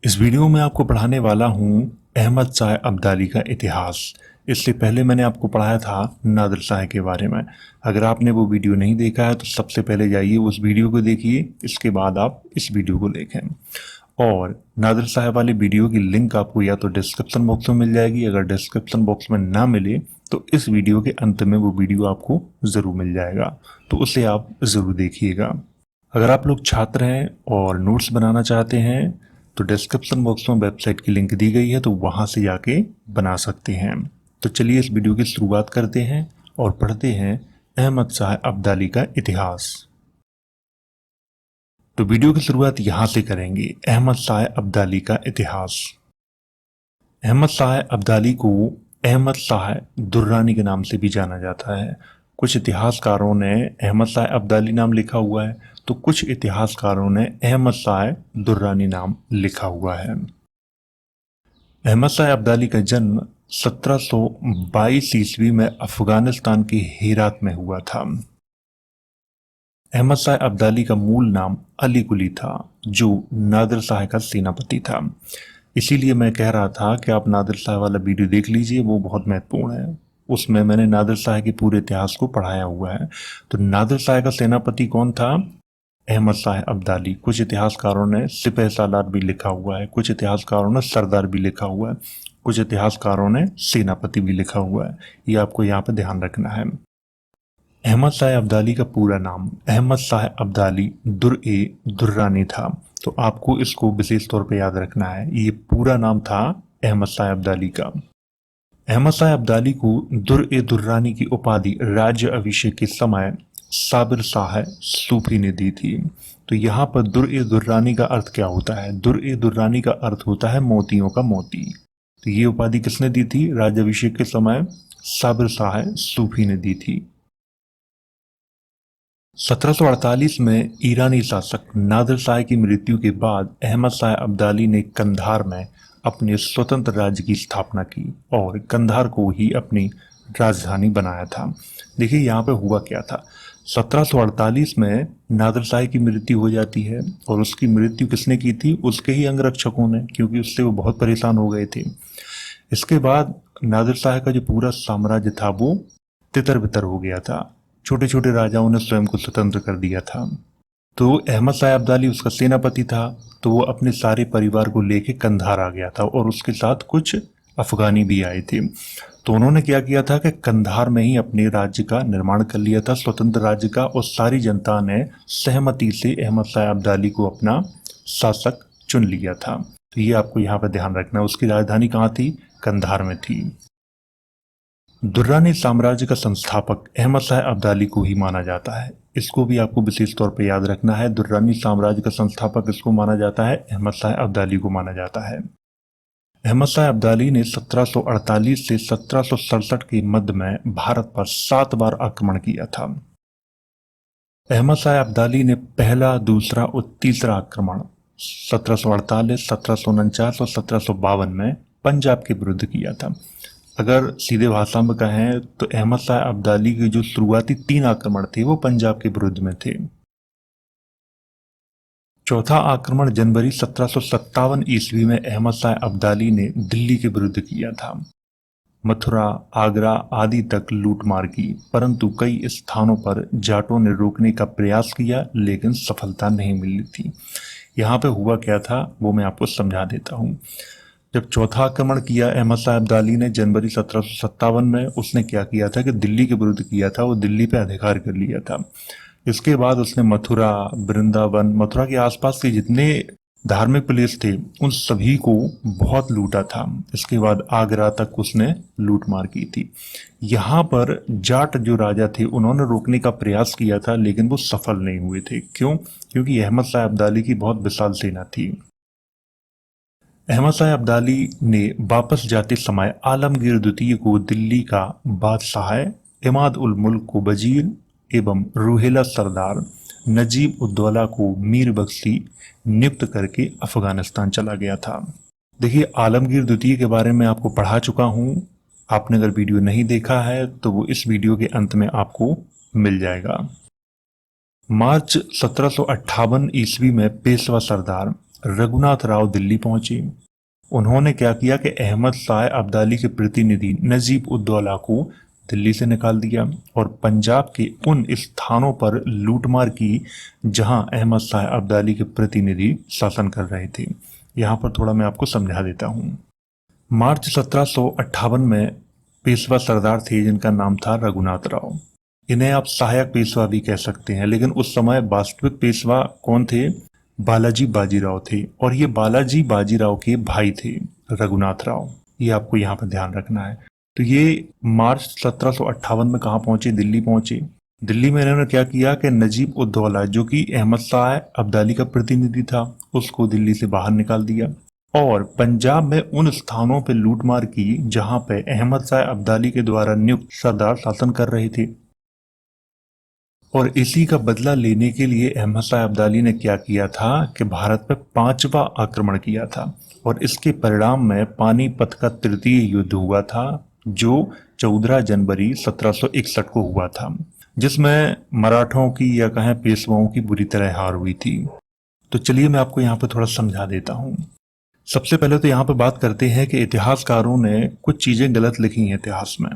इस वीडियो में आपको पढ़ाने वाला हूँ अहमद शाह अब्दाली का इतिहास। इससे पहले मैंने आपको पढ़ाया था नादिर शाह के बारे में। अगर आपने वो वीडियो नहीं देखा है तो सबसे पहले जाइए उस वीडियो को देखिए, इसके बाद आप इस वीडियो को देखें। और नादिर शाह वाली वीडियो की लिंक आपको या तो डिस्क्रिप्शन बॉक्स में मिल जाएगी, अगर डिस्क्रिप्शन बॉक्स में ना मिले तो इस वीडियो के अंत में वो वीडियो आपको ज़रूर मिल जाएगा, तो उसे आप ज़रूर देखिएगा। अगर आप लोग छात्र हैं और नोट्स बनाना चाहते हैं तो डिस्क्रिप्शन बॉक्स में वेबसाइट की लिंक दी गई है, तो वहां से जाके बना सकते हैं। तो चलिए इस वीडियो की शुरुआत करते हैं और पढ़ते हैं अहमद शाह अब्दाली का इतिहास। तो वीडियो की शुरुआत यहां से करेंगे, अहमद शाह अब्दाली का इतिहास। अहमद शाह अब्दाली को अहमद शाह दुर्रानी के नाम से भी जाना जाता है। कुछ इतिहासकारों ने अहमद शाह अब्दाली नाम लिखा हुआ है, तो कुछ इतिहासकारों ने अहमद शाह दुर्रानी नाम लिखा हुआ है। अहमद शाह अब्दाली का जन्म 1722 ईस्वी में अफगानिस्तान के हेरात में हुआ था। अहमद शाह अब्दाली का मूल नाम अली कुली था, जो नादिर शाह का सेनापति था। इसीलिए मैं कह रहा था कि आप नादिर शाह वाला वीडियो देख लीजिए, वो बहुत महत्वपूर्ण है। उसमें मैंने नादिर शाह के पूरे इतिहास को पढ़ाया हुआ है। तो नादिर शाह का सेनापति कौन था? अहमद शाह अब्दाली। कुछ इतिहासकारों ने सिपह सालार भी लिखा हुआ है, कुछ इतिहासकारों ने सरदार भी लिखा हुआ है, कुछ इतिहासकारों ने सेनापति भी लिखा हुआ है। ये आपको यहाँ पे ध्यान रखना है। अहमद शाह अब्दाली का पूरा नाम अहमद शाह अब्दाली दुर्रानी था, तो आपको इसको विशेष तौर पे याद रखना है। ये पूरा नाम था अहमद शाह अब्दाली का। अहमद शाह अब्दाली को दुर्रानी की उपाधि राज्य अभिषेक के समय साबिर शाह सूफी ने दी थी। तो यहाँ पर दुर्रानी का अर्थ क्या होता है? दुर्रानी का अर्थ होता है मोतियों का मोती। तो ये उपाधि किसने दी थी? राज्य अभिषेक के समय साबिर शाह सूफी ने दी थी। 1748 में ईरानी शासक नादिर शाह की मृत्यु के बाद अहमद शाह अब्दाली ने कंधार में अपने स्वतंत्र राज्य की स्थापना की और कंधार को ही अपनी राजधानी बनाया था। देखिए यहाँ पे हुआ क्या था। 1748 में नादिर शाह की मृत्यु हो जाती है, और उसकी मृत्यु किसने की थी? उसके ही अंगरक्षकों ने, क्योंकि उससे वो बहुत परेशान हो गए थे। इसके बाद नादिर शाह का जो पूरा साम्राज्य था वो तितर बितर हो गया था। छोटे छोटे राजाओं ने स्वयं को स्वतंत्र कर दिया था। तो अहमद शाह अब्दाली उसका सेनापति था, तो वो अपने सारे परिवार को लेके कंधार आ गया था, और उसके साथ कुछ अफगानी भी आए थे। तो उन्होंने क्या किया था कि कंधार में ही अपने राज्य का निर्माण कर लिया था, स्वतंत्र राज्य का, और सारी जनता ने सहमति से अहमद शाह अब्दाली को अपना शासक चुन लिया था। तो ये आपको यहाँ पर ध्यान रखना। उसकी राजधानी कहाँ थी? कंधार में थी। दुर्रानी साम्राज्य का संस्थापक अहमद शाह अब्दाली को ही माना जाता है। इसको भी आपको विशेष तौर पर याद रखना है। दुर्रानी साम्राज्य का संस्थापक इसको माना जाता है, अहमद शाह अब्दाली को माना जाता है। अहमद शाह अब्दाली ने 1748 से 1767 के मध्य में भारत पर 7 बार आक्रमण किया था। अहमद शाह अब्दाली ने पहला, दूसरा और तीसरा आक्रमण 1748, 1749 और 1752 में पंजाब के विरुद्ध किया था। अगर सीधे भाषा में कहें तो अहमद शाह अब्दाली के जो शुरुआती 3 आक्रमण थे वो पंजाब के विरुद्ध में थे। चौथा आक्रमण जनवरी 1757 ईस्वी में अहमद शाह अब्दाली ने दिल्ली के विरुद्ध किया था। मथुरा, आगरा आदि तक लूटमार की, परंतु कई स्थानों पर जाटों ने रोकने का प्रयास किया, लेकिन सफलता नहीं मिली थी। यहाँ पे हुआ क्या था वो मैं आपको समझा देता हूँ। जब चौथा आक्रमण किया अहमद शाह अब्दाली ने जनवरी 1757 में, उसने क्या किया था कि दिल्ली के विरुद्ध किया था, वो दिल्ली पे अधिकार कर लिया था। इसके बाद उसने मथुरा, वृंदावन, मथुरा के आसपास के जितने धार्मिक प्लेस थे उन सभी को बहुत लूटा था। इसके बाद आगरा तक उसने लूटमार की थी। यहाँ पर जाट जो राजा थे उन्होंने रोकने का प्रयास किया था, लेकिन वो सफल नहीं हुए थे। क्यों? क्योंकि अहमद शाह अब्दाली की बहुत विशाल सेना थी। अहमद शाह अब्दाली ने वापस जाते समय आलमगीर द्वितीय को दिल्ली का बादशाह, इमाद उल मुल्क को वजीर एवं रूहेला सरदार, नजीब उद्दौला को मीर बख्शी नियुक्त करके अफगानिस्तान चला गया था। देखिए आलमगीर द्वितीय के बारे में आपको पढ़ा चुका हूँ। आपने अगर वीडियो नहीं देखा है तो वो इस वीडियो के अंत में आपको मिल जाएगा। मार्च 1758 ईस्वी में पेशवा सरदार रघुनाथ राव दिल्ली पहुंचे। उन्होंने क्या किया कि अहमद शाह अब्दाली के प्रतिनिधि नजीब उद्दौला को दिल्ली से निकाल दिया और पंजाब के उन स्थानों पर लूटमार की जहां अहमद शाह अब्दाली के प्रतिनिधि शासन कर रहे थे। यहाँ पर थोड़ा मैं आपको समझा देता हूँ। मार्च 1758 में पेशवा सरदार थे जिनका नाम था रघुनाथ राव। इन्हें आप सहायक पेशवा भी कह सकते हैं, लेकिन उस समय वास्तविक पेशवा कौन थे? बालाजी बाजीराव थे, और ये बालाजी बाजीराव के भाई थे रघुनाथ राव। ये आपको यहाँ पर ध्यान रखना है। तो ये मार्च 1758 में कहाँ पहुंचे? दिल्ली पहुंचे। दिल्ली में इन्होंने क्या किया कि नजीब उद्दौला जो कि अहमद शाह अब्दाली का प्रतिनिधि था, उसको दिल्ली से बाहर निकाल दिया और पंजाब में उन स्थानों पर लूटमार की जहां पे अहमद शाह अब्दाली के द्वारा नियुक्त सरदार शासन कर रहे थे। और इसी का बदला लेने के लिए अहमद शाह अब्दाली ने क्या किया था कि भारत पर 5वां आक्रमण किया था और इसके परिणाम में पानीपत का तृतीय युद्ध हुआ था जो 14 जनवरी 1761 को हुआ था, जिसमें मराठों की या कहें पेशवाओं की बुरी तरह हार हुई थी। तो चलिए मैं आपको यहाँ पर थोड़ा समझा देता हूँ। सबसे पहले तो यहाँ पर बात करते हैं कि इतिहासकारों ने कुछ चीजें गलत लिखी हैं इतिहास में।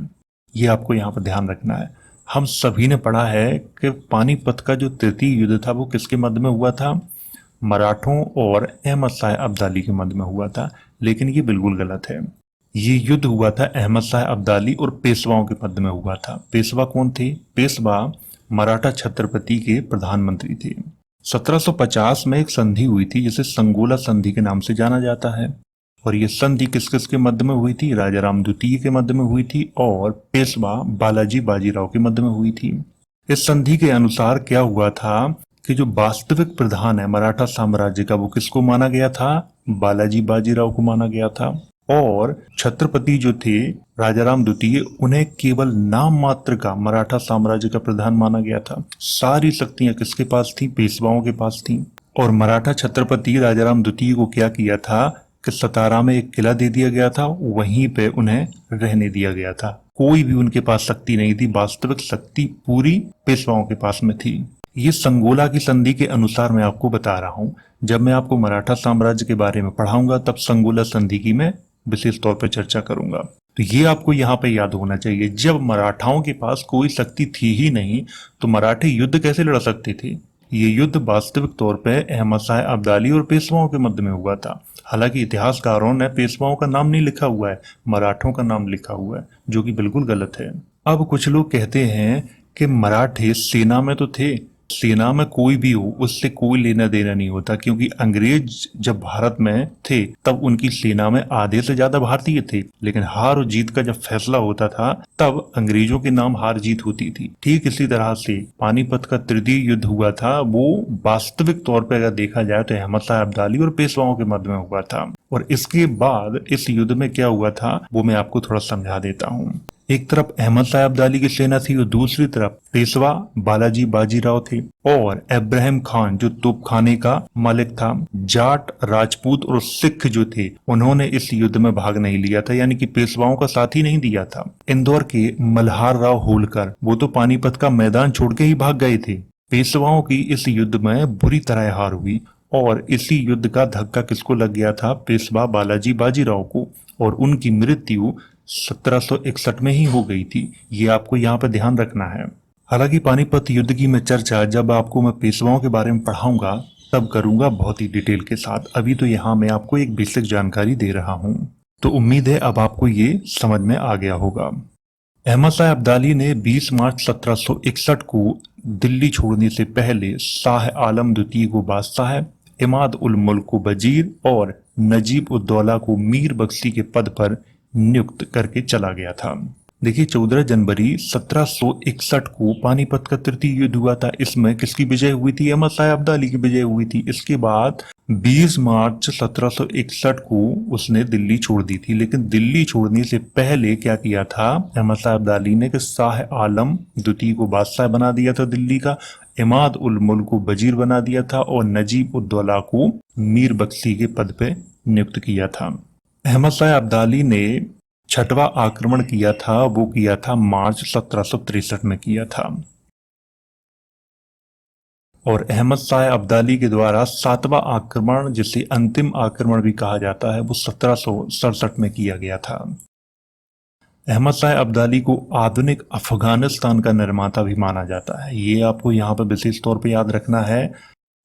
ये आपको यहाँ पर ध्यान रखना है। हम सभी ने पढ़ा है कि पानीपत का जो तृतीय युद्ध था वो किसके मध्य में हुआ था? मराठों और अहमद शाह अब्दाली के मध्य में हुआ था, लेकिन ये बिल्कुल गलत है। ये युद्ध हुआ था अहमद शाह अब्दाली और पेशवाओं के मध्य में हुआ था। पेशवा कौन थे? पेशवा मराठा छत्रपति के प्रधानमंत्री थे। 1750 में एक संधि हुई थी जिसे संगोला संधि के नाम से जाना जाता है, और ये संधि किस किस के मध्य में हुई थी? राजाराम द्वितीय के मध्य में हुई थी और पेशवा बालाजी बाजीराव के मध्य में हुई थी। इस संधि के अनुसार क्या हुआ था कि जो वास्तविक प्रधान है मराठा साम्राज्य का वो किसको माना गया था? बालाजी बाजीराव को माना गया था, और छत्रपति जो थे राजाराम द्वितीय उन्हें केवल नाम मात्र का मराठा साम्राज्य का प्रधान माना गया था। सारी शक्तियां किसके पास थी? पेशवाओं के पास थी। और मराठा छत्रपति राजाराम द्वितीय को क्या किया था कि सतारा में एक किला दे दिया गया था, वहीं पे उन्हें रहने दिया गया था। कोई भी उनके पास शक्ति नहीं थी, वास्तविक शक्ति पूरी पेशवाओं के पास में थी। ये संगोला की संधि के अनुसार मैं आपको बता रहा हूँ। जब मैं आपको मराठा साम्राज्य के बारे में पढ़ाऊंगा तब संगोला संधि की मैं विशेष तौर पर चर्चा करूंगा। तो ये आपको यहाँ पे याद होना चाहिए। जब मराठाओं के पास कोई शक्ति थी ही नहीं तो मराठे युद्ध कैसे लड़ सकते थे? ये युद्ध वास्तविक तौर पे अहमद शाह अब्दाली और पेशवाओं के मध्य में हुआ था। हालांकि इतिहासकारों ने पेशवाओं का नाम नहीं लिखा हुआ है, मराठों का नाम लिखा हुआ है, जो कि बिल्कुल गलत है। अब कुछ लोग कहते हैं कि मराठे सेना में तो थे, सेना में कोई भी हो उससे कोई लेना देना नहीं होता, क्योंकि अंग्रेज जब भारत में थे तब उनकी सेना में आधे से ज्यादा भारतीय थे, लेकिन हार और जीत का जब फैसला होता था तब अंग्रेजों के नाम हार जीत होती थी। ठीक इसी तरह से पानीपत का तृतीय युद्ध हुआ था, वो वास्तविक तौर पर अगर देखा जाए तो अहमद शाह अब्दाली और पेशवाओं के मध्य में हुआ था। और इसके बाद इस युद्ध में क्या हुआ था वो मैं आपको थोड़ा समझा देता हूँ। एक तरफ अहमद शाह अब्दाली की सेना थी और दूसरी तरफ पेशवा बालाजी बाजीराव थे और इब्राहिम खान जो तोपखाने का मालिक था। जाट, राजपूत और सिख जो थे उन्होंने इस युद्ध में भाग नहीं लिया था, यानी कि पेशवाओं का साथ ही नहीं दिया था। इंदौर के मल्हार राव होलकर वो तो पानीपत का मैदान छोड़ के ही भाग गए थे। पेशवाओं की इस युद्ध में बुरी तरह हार हुई और इसी युद्ध का धक्का किसको लग गया था? पेशवा बालाजी बाजीराव को, और उनकी मृत्यु 1761 में ही हो गई थी। ये आपको यहाँ पर ध्यान रखना है। हालांकि पानीपत युद्ध की मैं चर्चा जब आपको मैं पेशवाओं के बारे में पढ़ाऊंगा तब करूंगा बहुत ही डिटेल के साथ। अभी तो यहाँ मैं आपको एक बेसिक जानकारी दे रहा हूँ। तो उम्मीद है अब आपको ये समझ में आ गया होगा। अहमद शाह अब्दाली ने 20 मार्च 1761 को दिल्ली छोड़ने से पहले शाह आलम द्वितीय को बादशाह, इमाद उल मुल्क को वजीर और नजीब उद्दौला को मीर बख्शी के पद पर नियुक्त करके चला गया था। देखिए 14 जनवरी 1761 को पानीपत का तृतीय युद्ध हुआ था। इसमें किसकी विजय हुई थी? अहमद शाह अब्दाली की विजय हुई थी। इसके बाद 20 मार्च 1761 को उसने दिल्ली छोड़ दी थी, लेकिन दिल्ली छोड़ने से पहले क्या किया था अहमद शाह अब्दाली ने कि शाह आलम द्वितीय को बादशाह बना दिया था दिल्ली का, इमाद उल मुल्क को वजीर बना दिया था और नजीब उद्दौला को मीर बख्शी के पद पे नियुक्त किया था। अहमद शाह अब्दाली ने 6वां आक्रमण किया था, वो किया था मार्च 1763 में किया था। और अहमद शाह अब्दाली के द्वारा 7वां आक्रमण, जिसे अंतिम आक्रमण भी कहा जाता है, वो 1767 में किया गया था। अहमद शाह अब्दाली को आधुनिक अफगानिस्तान का निर्माता भी माना जाता है। ये आपको यहाँ पर विशेष तौर पे याद रखना है।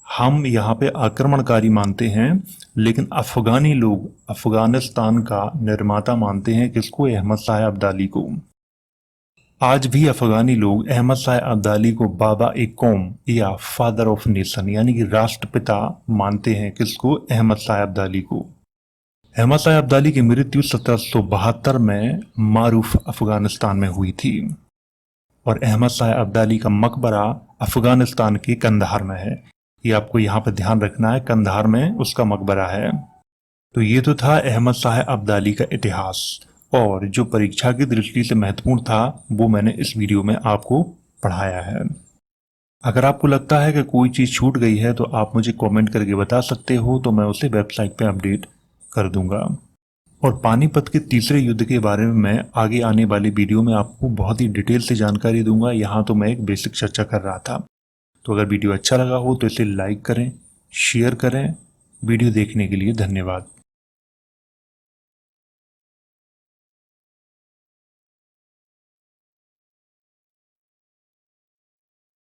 हम यहाँ पे आक्रमणकारी मानते हैं, लेकिन अफगानी लोग अफगानिस्तान का निर्माता मानते हैं किसको? अहमद शाह अब्दाली को। आज भी अफगानी लोग अहमद शाह अब्दाली को बाबा ए कौम या फादर ऑफ नेशन यानी कि राष्ट्रपिता मानते हैं। किसको? अहमद शाह अब्दाली को। अहमद शाह अब्दाली की मृत्यु 1772 में मारूफ अफगानिस्तान में हुई थी और अहमद शाह अब्दाली का मकबरा अफगानिस्तान के कंधार में है। ये आपको यहाँ पर ध्यान रखना है, कंधार में उसका मकबरा है। तो ये तो था अहमद शाह अब्दाली का इतिहास, और जो परीक्षा की दृष्टि से महत्वपूर्ण था वो मैंने इस वीडियो में आपको पढ़ाया है। अगर आपको लगता है कि कोई चीज़ छूट गई है तो आप मुझे कमेंट करके बता सकते हो, तो मैं उसे वेबसाइट पे अपडेट कर दूंगा। और पानीपत के तीसरे युद्ध के बारे में मैं आगे आने वाली वीडियो में आपको बहुत ही डिटेल से जानकारी दूंगा। यहाँ तो मैं एक बेसिक चर्चा कर रहा था। तो अगर वीडियो अच्छा लगा हो तो इसे लाइक करें, शेयर करें। वीडियो देखने के लिए धन्यवाद।